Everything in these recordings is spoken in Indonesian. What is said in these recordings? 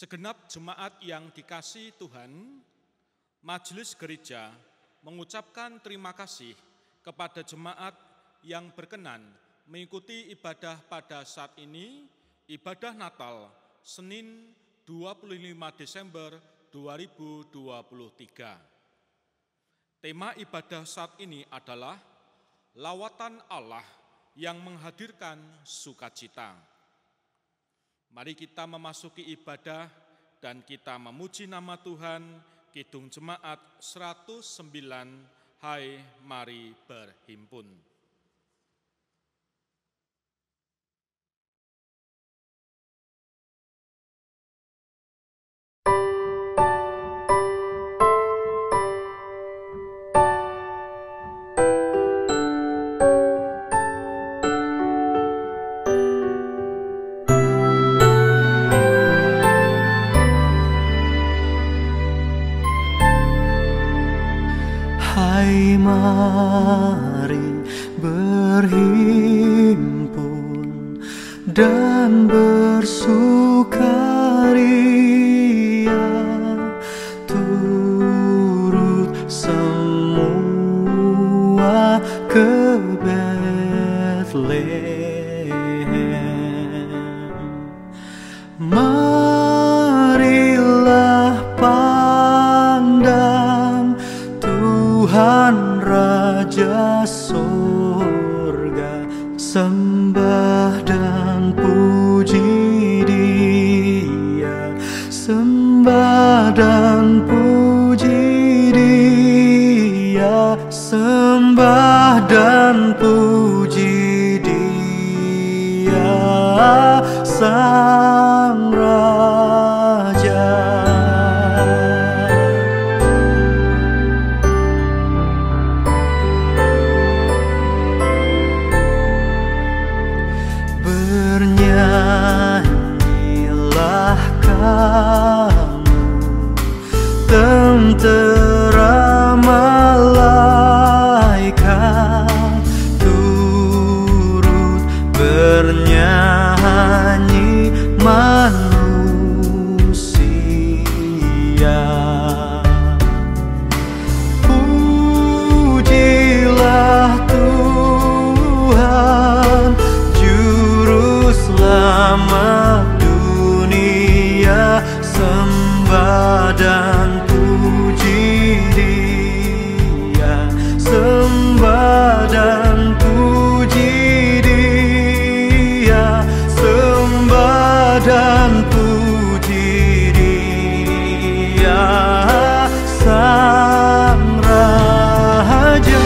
Segenap jemaat yang dikasihi Tuhan, Majelis Gereja mengucapkan terima kasih kepada jemaat yang berkenan mengikuti ibadah pada saat ini, ibadah Natal, Senin 25 Desember 2023. Tema ibadah saat ini adalah lawatan Allah yang menghadirkan sukacita. Mari kita memasuki ibadah dan kita memuji nama Tuhan. Kidung Jemaat 109, Hai mari berhimpun. Hai mari berhimpun dan bersukaria, turut semua ke Betlehem. Marilah pandang Tuhan Raja Sorga, sembah dan puji Dia, sembah dan puji Dia, sembah dan puji Dia, Sang Raja. Bernyanyilah kamu, tentera malaikat, turut bernyanyi manusia. Pujilah Tuhan, Juru Selamat dunia, sembah dan puji Dia, sembah dan puji Dia, sembah dan puji Dia, Sang Raja.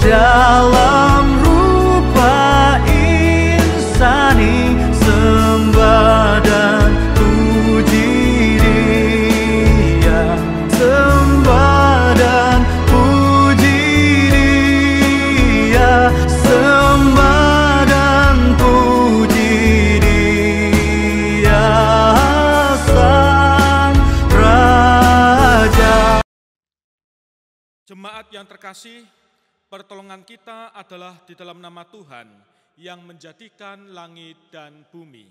Dalam rupa insani, sembah dan puji Dia, sembah dan puji Dia, sembah dan puji Dia, Sang Raja. Jemaat yang terkasih, pertolongan kita adalah di dalam nama Tuhan yang menjadikan langit dan bumi.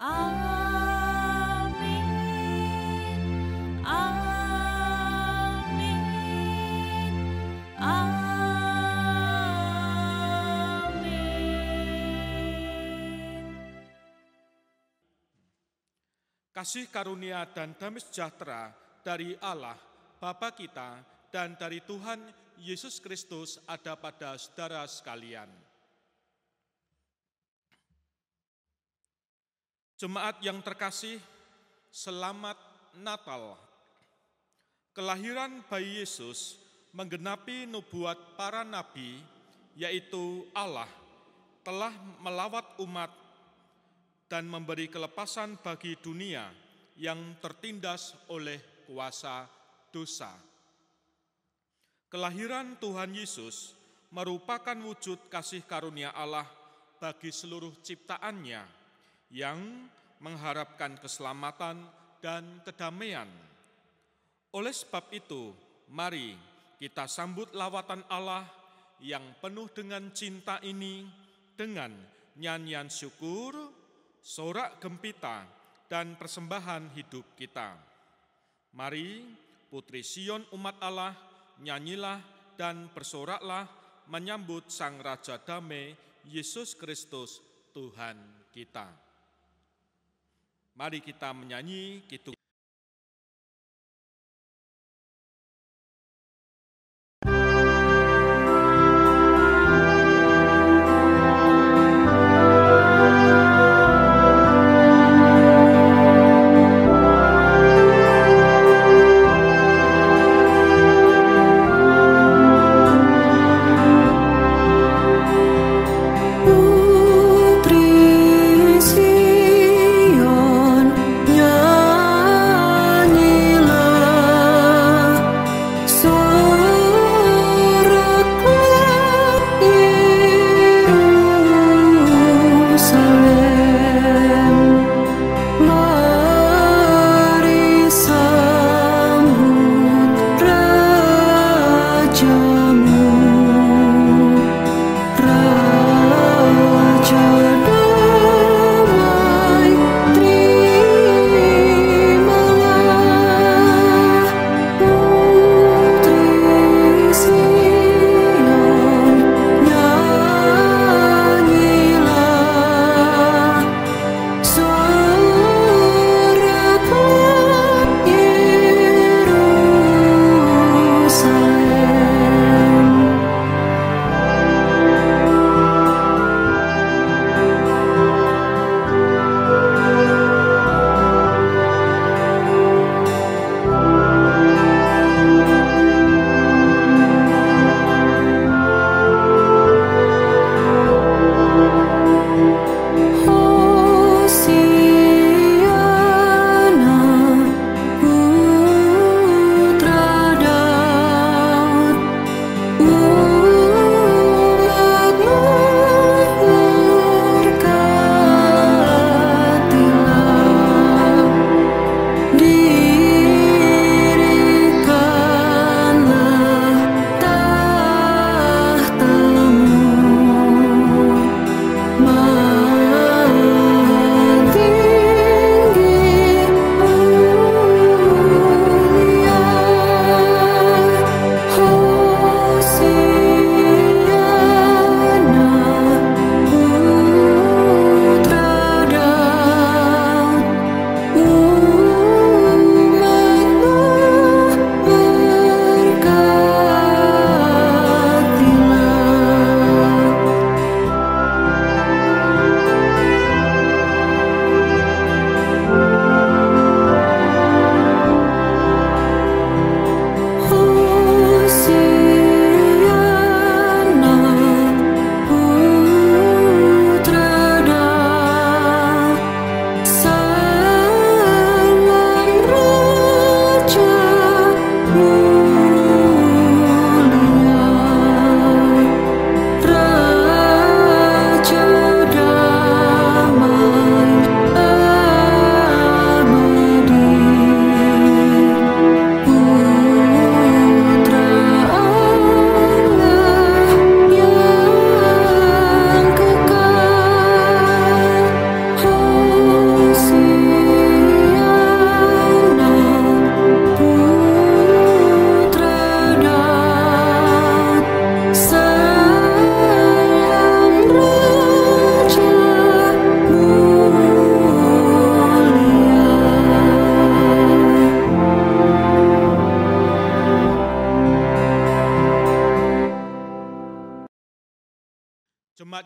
Amin, amin, amin. Kasih karunia dan damai sejahtera dari Allah Bapa kita, dan dari Tuhan Yesus Kristus ada pada saudara sekalian. Jemaat yang terkasih, selamat Natal. Kelahiran bayi Yesus menggenapi nubuat para nabi, yaitu Allah telah melawat umat dan memberi kelepasan bagi dunia yang tertindas oleh kuasa dosa. Kelahiran Tuhan Yesus merupakan wujud kasih karunia Allah bagi seluruh ciptaannya yang mengharapkan keselamatan dan kedamaian. Oleh sebab itu, mari kita sambut lawatan Allah yang penuh dengan cinta ini dengan nyanyian syukur, sorak gembira, dan persembahan hidup kita. Mari, Putri Sion umat Allah, nyanyilah dan bersoraklah menyambut Sang Raja Damai, Yesus Kristus, Tuhan kita. Mari kita menyanyi kidung. Putri Sion, nyanyi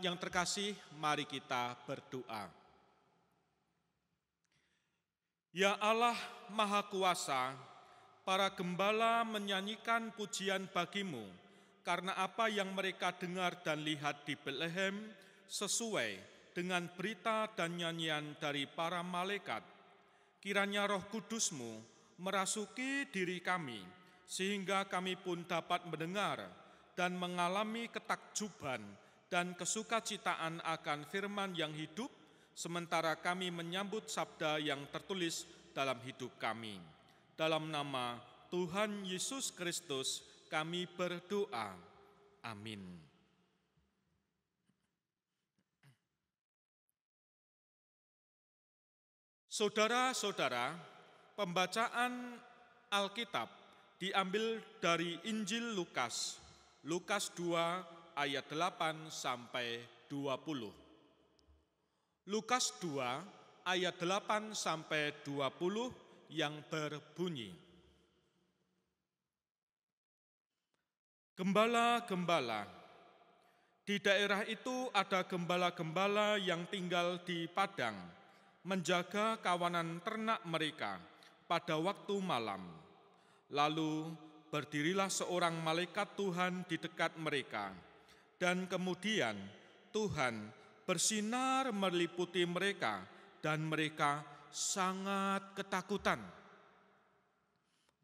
Jemaat yang terkasih, mari kita berdoa. Ya Allah Maha Kuasa, para gembala menyanyikan pujian bagimu karena apa yang mereka dengar dan lihat di Betlehem sesuai dengan berita dan nyanyian dari para malaikat. Kiranya Roh Kudus-Mu merasuki diri kami, sehingga kami pun dapat mendengar dan mengalami ketakjuban dan kesukacitaan akan firman yang hidup, sementara kami menyambut sabda yang tertulis dalam hidup kami. Dalam nama Tuhan Yesus Kristus kami berdoa. Amin. Saudara-saudara, pembacaan Alkitab diambil dari Injil Lukas, Lukas 2 ayat 8 sampai 20. Lukas 2 ayat 8 sampai 20 yang berbunyi. Gembala-gembala. Di daerah itu ada gembala-gembala yang tinggal di padang, menjaga kawanan ternak mereka pada waktu malam. Lalu berdirilah seorang malaikat Tuhan di dekat mereka, dan kemudian Tuhan bersinar meliputi mereka, dan mereka sangat ketakutan.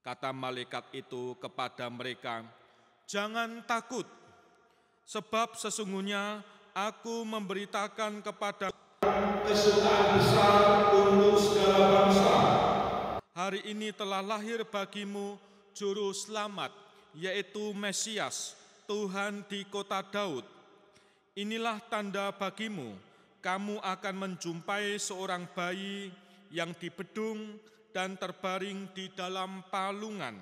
Kata malaikat itu kepada mereka, "Jangan takut, sebab sesungguhnya aku memberitakan kepada kesukaan besar untuk segala bangsa. Hari ini telah lahir bagimu Juru Selamat, yaitu Mesias, Tuhan di kota Daud. Inilah tanda bagimu, kamu akan menjumpai seorang bayi yang dibedung dan terbaring di dalam palungan."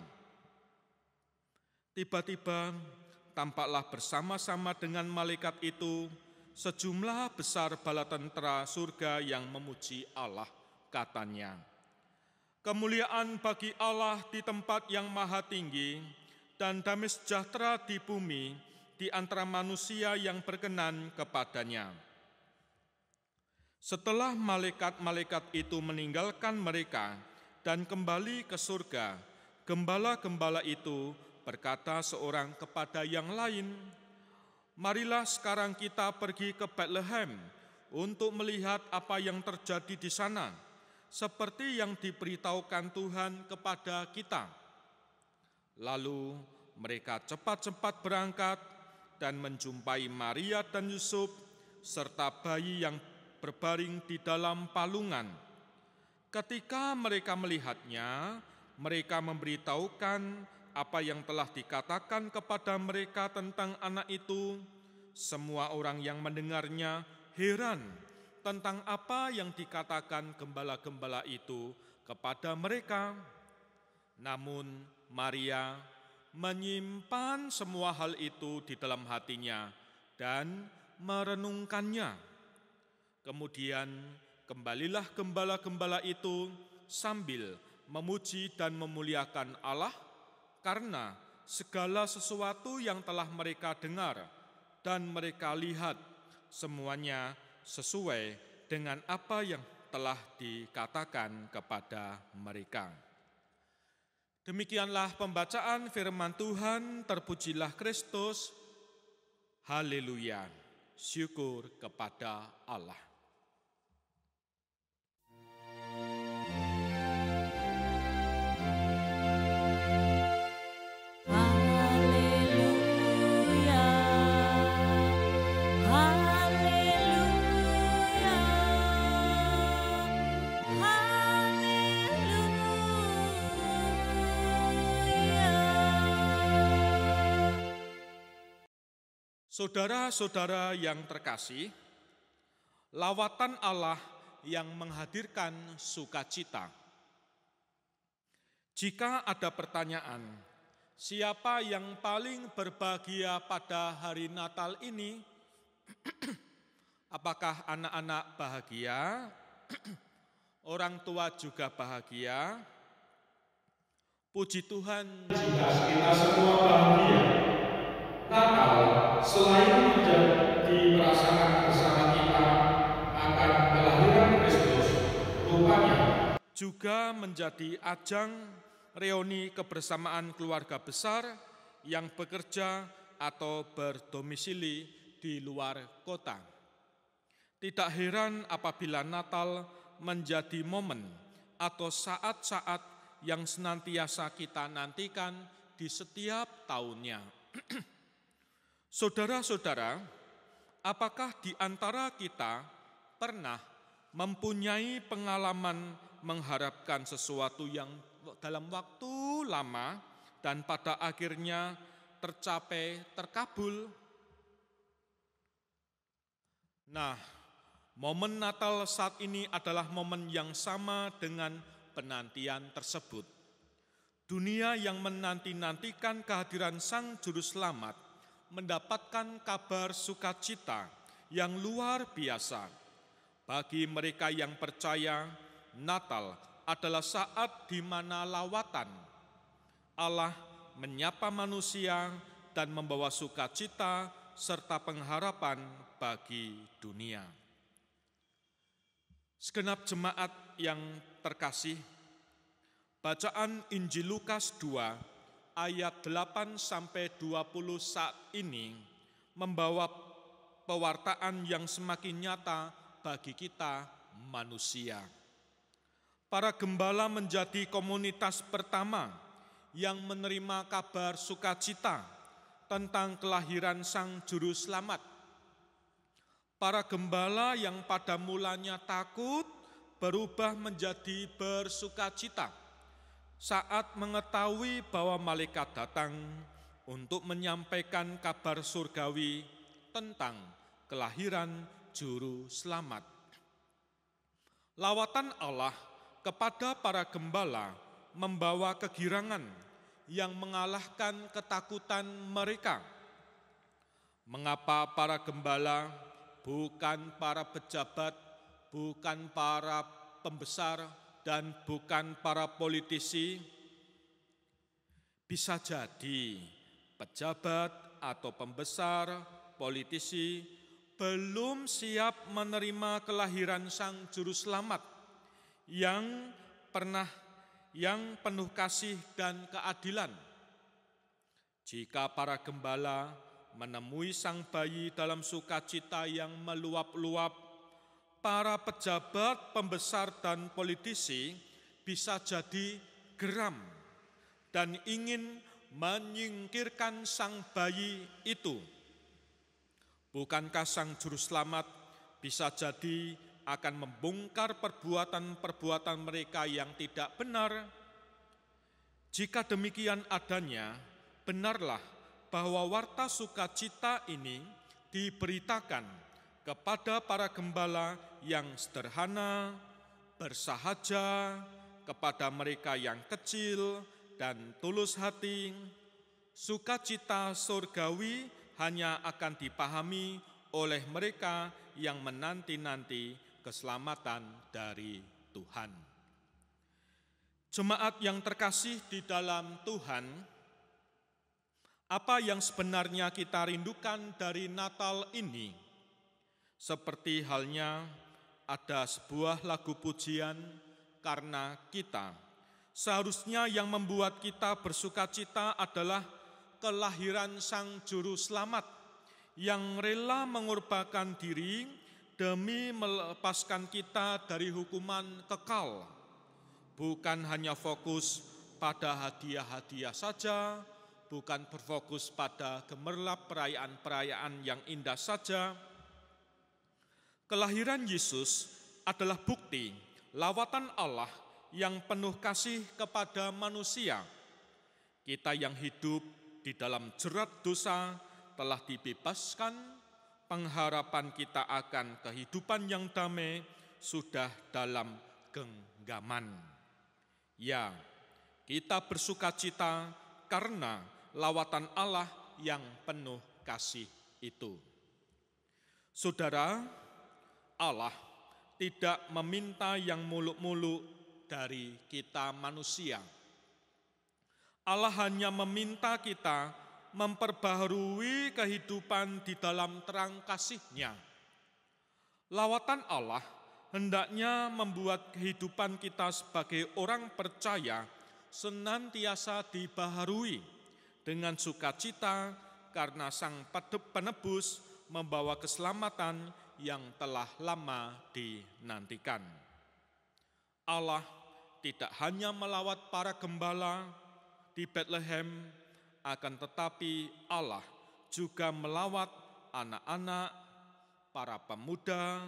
Tiba-tiba tampaklah bersama-sama dengan malaikat itu sejumlah besar bala tentara surga yang memuji Allah, katanya, "Kemuliaan bagi Allah di tempat yang maha tinggi, dan damai sejahtera di bumi di antara manusia yang berkenan kepadanya." Setelah malaikat-malaikat itu meninggalkan mereka dan kembali ke surga, gembala-gembala itu berkata seorang kepada yang lain, "Marilah sekarang kita pergi ke Betlehem untuk melihat apa yang terjadi di sana, seperti yang diberitahukan Tuhan kepada kita." Lalu mereka cepat-cepat berangkat dan menjumpai Maria dan Yusuf serta bayi yang berbaring di dalam palungan. Ketika mereka melihatnya, mereka memberitahukan apa yang telah dikatakan kepada mereka tentang anak itu. Semua orang yang mendengarnya heran tentang apa yang dikatakan gembala-gembala itu kepada mereka. Namun Maria menyimpan semua hal itu di dalam hatinya dan merenungkannya. Kemudian kembalilah gembala-gembala itu sambil memuji dan memuliakan Allah karena segala sesuatu yang telah mereka dengar dan mereka lihat, semuanya sesuai dengan apa yang telah dikatakan kepada mereka. Demikianlah pembacaan firman Tuhan, terpujilah Kristus. Haleluya, syukur kepada Allah. Saudara-saudara yang terkasih, lawatan Allah yang menghadirkan sukacita. Jika ada pertanyaan, siapa yang paling berbahagia pada hari Natal ini? Apakah anak-anak bahagia? Orang tua juga bahagia? Puji Tuhan, jika kita semua bahagia. Natal selain menjadi perasaan bersama kita akan kelahiran Kristus, rupanya juga menjadi ajang reuni kebersamaan keluarga besar yang bekerja atau berdomisili di luar kota. Tidak heran apabila Natal menjadi momen atau saat-saat yang senantiasa kita nantikan di setiap tahunnya. Saudara-saudara, apakah di antara kita pernah mempunyai pengalaman mengharapkan sesuatu yang dalam waktu lama dan pada akhirnya terkabul? Nah, momen Natal saat ini adalah momen yang sama dengan penantian tersebut. Dunia yang menanti-nantikan kehadiran Sang Juru Selamat mendapatkan kabar sukacita yang luar biasa. Bagi mereka yang percaya, Natal adalah saat di mana lawatan Allah menyapa manusia dan membawa sukacita serta pengharapan bagi dunia. Segenap jemaat yang terkasih, bacaan Injil Lukas 2 ayat 8-20 saat ini membawa pewartaan yang semakin nyata bagi kita manusia. Para gembala menjadi komunitas pertama yang menerima kabar sukacita tentang kelahiran Sang Juru Selamat. Para gembala yang pada mulanya takut berubah menjadi bersukacita saat mengetahui bahwa malaikat datang untuk menyampaikan kabar surgawi tentang kelahiran Juru Selamat. Lawatan Allah kepada para gembala membawa kegirangan yang mengalahkan ketakutan mereka. Mengapa para gembala, bukan para pejabat, bukan para pembesar, dan bukan para politisi? Bisa jadi pejabat atau pembesar, politisi belum siap menerima kelahiran Sang Juru Selamat yang penuh kasih dan keadilan. Jika para gembala menemui sang bayi dalam sukacita yang meluap-luap, para pejabat, pembesar, dan politisi bisa jadi geram dan ingin menyingkirkan sang bayi itu. Bukankah Sang Juru Selamat bisa jadi akan membongkar perbuatan-perbuatan mereka yang tidak benar? Jika demikian adanya, benarlah bahwa warta sukacita ini diberitakan kepada para gembala yang sederhana, bersahaja, kepada mereka yang kecil dan tulus hati. Sukacita surgawi hanya akan dipahami oleh mereka yang menanti-nanti keselamatan dari Tuhan. Jemaat yang terkasih di dalam Tuhan, apa yang sebenarnya kita rindukan dari Natal ini? Seperti halnya ada sebuah lagu pujian, "Karena Kita." Seharusnya yang membuat kita bersukacita adalah kelahiran Sang Juru Selamat yang rela mengorbankan diri demi melepaskan kita dari hukuman kekal. Bukan hanya fokus pada hadiah-hadiah saja, bukan berfokus pada gemerlap perayaan-perayaan yang indah saja. Kelahiran Yesus adalah bukti lawatan Allah yang penuh kasih kepada manusia. Kita yang hidup di dalam jerat dosa telah dibebaskan, pengharapan kita akan kehidupan yang damai sudah dalam genggaman. Ya, kita bersukacita karena lawatan Allah yang penuh kasih itu. Saudara, Allah tidak meminta yang muluk-muluk dari kita manusia. Allah hanya meminta kita memperbaharui kehidupan di dalam terang kasih-Nya. Lawatan Allah hendaknya membuat kehidupan kita sebagai orang percaya senantiasa dibaharui dengan sukacita karena Sang Penebus membawa keselamatan yang telah lama dinantikan. Allah tidak hanya melawat para gembala di Bethlehem, akan tetapi Allah juga melawat anak-anak, para pemuda,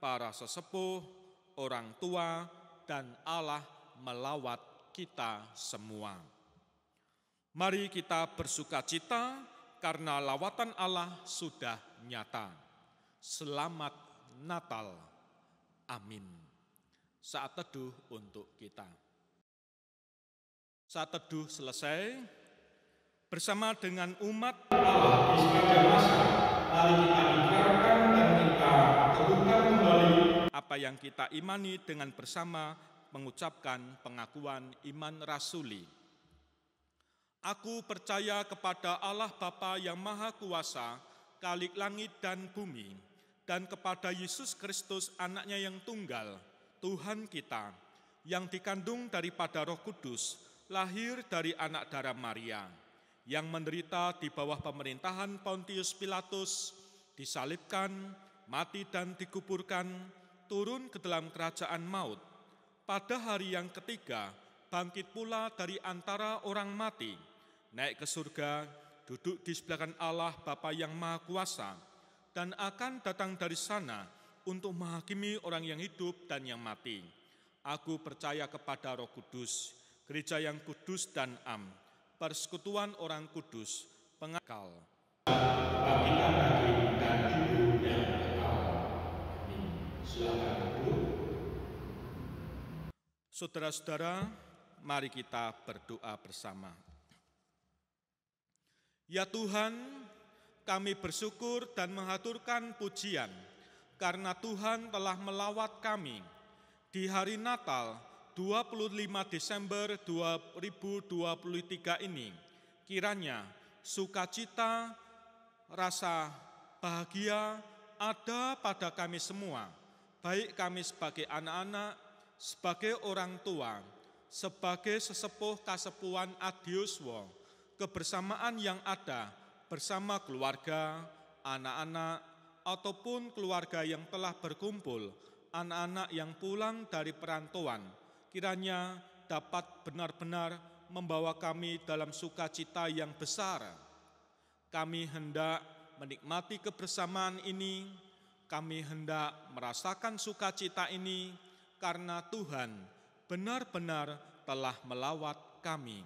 para sesepuh, orang tua, dan Allah melawat kita semua. Mari kita bersukacita karena lawatan Allah sudah nyata. Selamat Natal. Amin. Saat teduh untuk kita. Saat teduh selesai, bersama dengan umat Allah di sepanjang masa, mari kita dengarkan dan kita teguhkan kembali apa yang kita imani dengan bersama mengucapkan pengakuan iman rasuli. Aku percaya kepada Allah Bapa yang Maha Kuasa, Khalik langit dan bumi, dan kepada Yesus Kristus anaknya yang tunggal, Tuhan kita, yang dikandung daripada Roh Kudus, lahir dari anak darah Maria, yang menderita di bawah pemerintahan Pontius Pilatus, disalibkan, mati dan dikuburkan, turun ke dalam kerajaan maut. Pada hari yang ketiga, bangkit pula dari antara orang mati, naik ke surga, duduk di sebelah kanan Allah Bapa yang Maha Kuasa, dan akan datang dari sana untuk menghakimi orang yang hidup dan yang mati. Aku percaya kepada Roh Kudus, gereja yang kudus dan am, persekutuan orang kudus, pengakal, kebangkitan daging dan hidup yang kekal. Amin. Silakan duduk. Saudara-saudara, mari kita berdoa bersama. Ya Tuhan, kami bersyukur dan mengaturkan pujian karena Tuhan telah melawat kami di hari Natal 25 Desember 2023 ini. Kiranya sukacita, rasa bahagia ada pada kami semua, baik kami sebagai anak-anak, sebagai orang tua, sebagai sesepuh kasepuhan adiuswa, kebersamaan yang ada bersama keluarga, anak-anak, ataupun keluarga yang telah berkumpul, anak-anak yang pulang dari perantauan, kiranya dapat benar-benar membawa kami dalam sukacita yang besar. Kami hendak menikmati kebersamaan ini, kami hendak merasakan sukacita ini, karena Tuhan benar-benar telah melawat kami.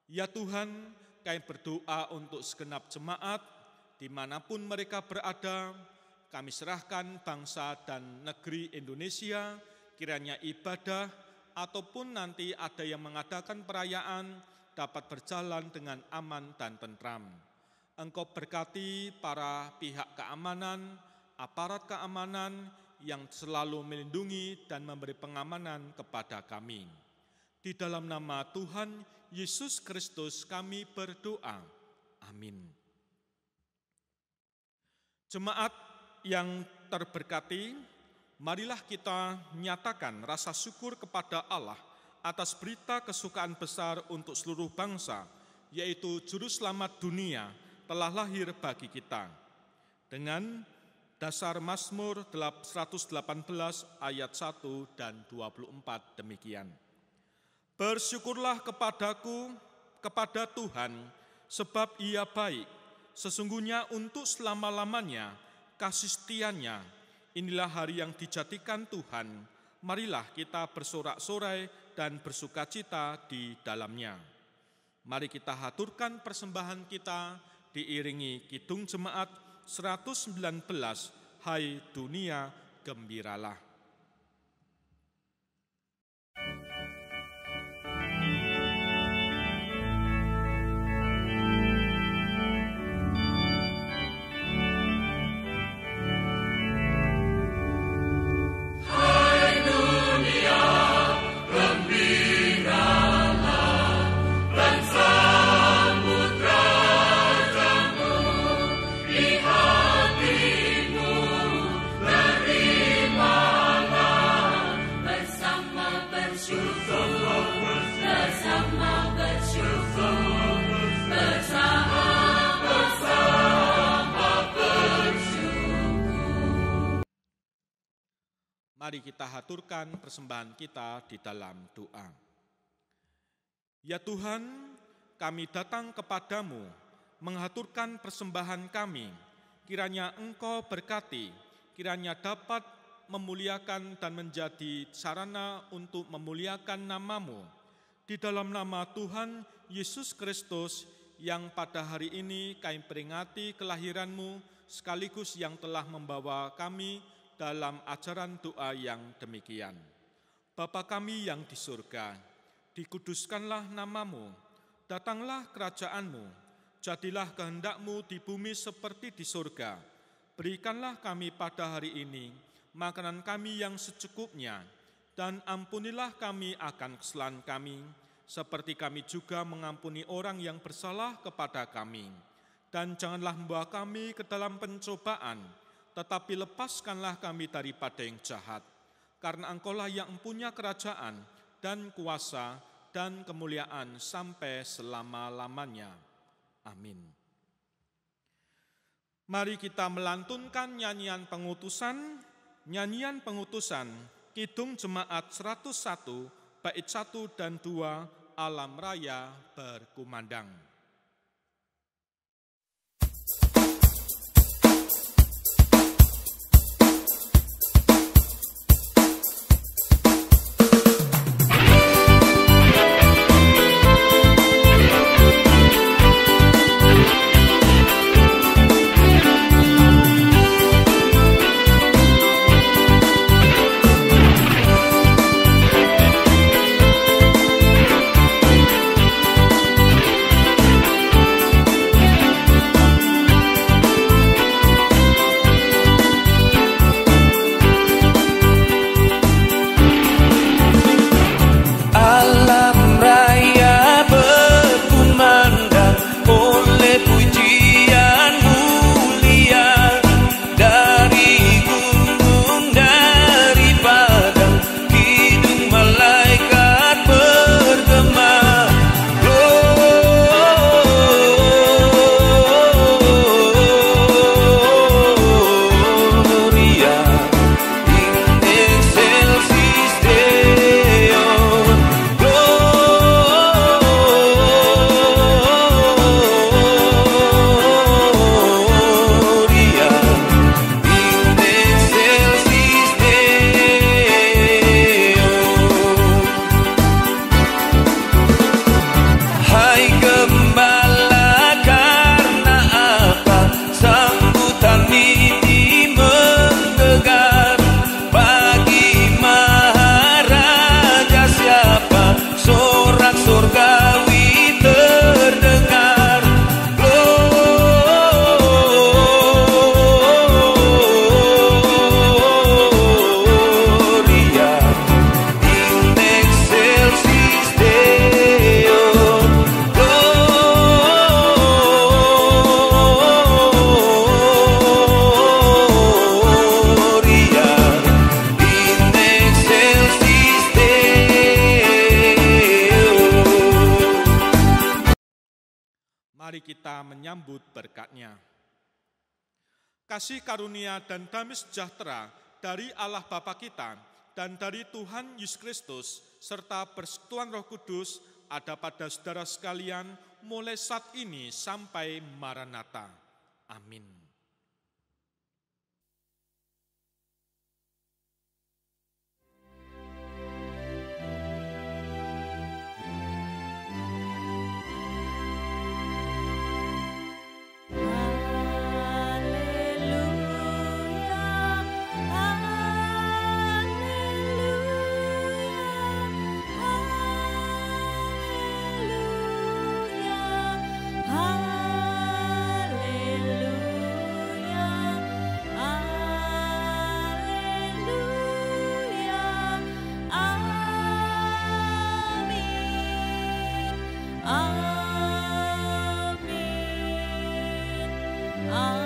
Ya Tuhan, kami berdoa untuk segenap jemaat, dimanapun mereka berada, kami serahkan bangsa dan negeri Indonesia, kiranya ibadah ataupun nanti ada yang mengadakan perayaan dapat berjalan dengan aman dan tentram. Engkau berkati para pihak keamanan, aparat keamanan yang selalu melindungi dan memberi pengamanan kepada kami. Di dalam nama Tuhan Yesus Kristus kami berdoa. Amin. Jemaat yang terberkati, marilah kita nyatakan rasa syukur kepada Allah atas berita kesukaan besar untuk seluruh bangsa, yaitu Juru Selamat dunia telah lahir bagi kita. Dengan dasar Mazmur 118 ayat 1 dan 24 demikian. Bersyukurlah kepadaku, kepada Tuhan, sebab Ia baik. Sesungguhnya untuk selama-lamanya kasih setia-Nya. Inilah hari yang dijadikan Tuhan. Marilah kita bersorak-sorai dan bersukacita di dalamnya. Mari kita haturkan persembahan kita diiringi kidung jemaat 119, Hai dunia gembiralah. Samudra Mari kita haturkan persembahan kita di dalam doa. Ya Tuhan, kami datang kepadamu menghaturkan persembahan kami. Kiranya Engkau berkati, kiranya dapat memuliakan dan menjadi sarana untuk memuliakan nama-Mu. Di dalam nama Tuhan Yesus Kristus yang pada hari ini kami peringati kelahiran-Mu sekaligus yang telah membawa kami dalam ajaran doa yang demikian. Bapa kami yang di surga, dikuduskanlah nama-Mu, datanglah kerajaan-Mu, jadilah kehendak-Mu di bumi seperti di surga. Berikanlah kami pada hari ini makanan kami yang secukupnya, dan ampunilah kami akan kesalahan kami, seperti kami juga mengampuni orang yang bersalah kepada kami. Dan janganlah membawa kami ke dalam pencobaan, tetapi lepaskanlah kami daripada yang jahat. Karena Engkaulah yang mempunyai kerajaan dan kuasa dan kemuliaan sampai selama-lamanya. Amin. Mari kita melantunkan nyanyian pengutusan Kidung Jemaat 101, bait 1 dan 2, Alam Raya Berkumandang. Mari kita menyambut berkat-Nya. Kasih karunia dan damai sejahtera dari Allah Bapa kita dan dari Tuhan Yesus Kristus serta persekutuan Roh Kudus ada pada saudara sekalian mulai saat ini sampai Maranatha. Amin. Amin.